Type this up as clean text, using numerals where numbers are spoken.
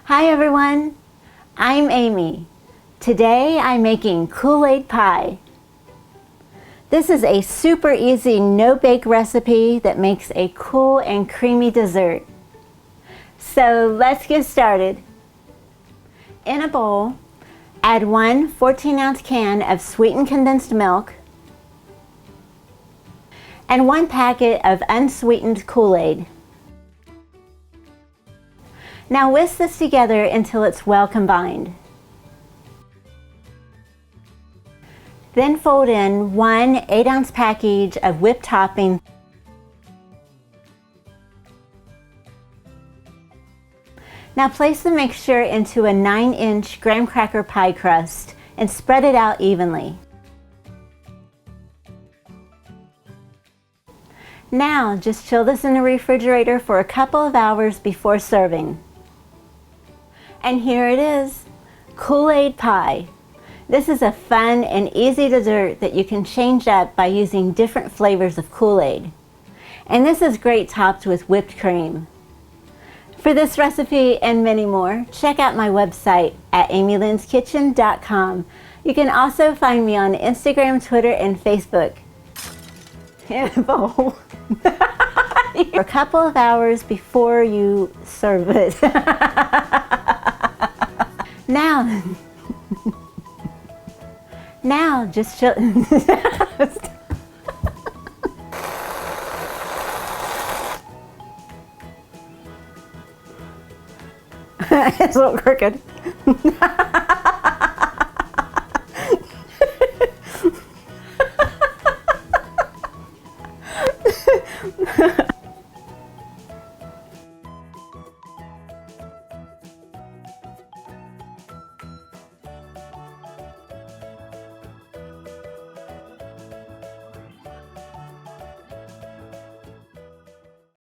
Hi everyone, I'm Amy. Today I'm making Kool-Aid pie. This is a super easy no-bake recipe that makes a cool and creamy dessert. So let's get started. In a bowl, add one 14-ounce can of sweetened condensed milk and one packet of unsweetened Kool-Aid. Now whisk this together until it's well combined. Then fold in one 8-ounce package of whipped topping. Now place the mixture into a 9-inch graham cracker pie crust and spread it out evenly. Now just chill this in the refrigerator for a couple of hours before serving. And here it is, Kool-Aid pie. This is a fun and easy dessert that you can change up by using different flavors of Kool-Aid. And this is great topped with whipped cream. For this recipe and many more, check out my website at amylynnskitchen.com. You can also find me on Instagram, Twitter, and Facebook. In a bowl. For a couple of hours before you serve it. Now just chill. It's a little crooked.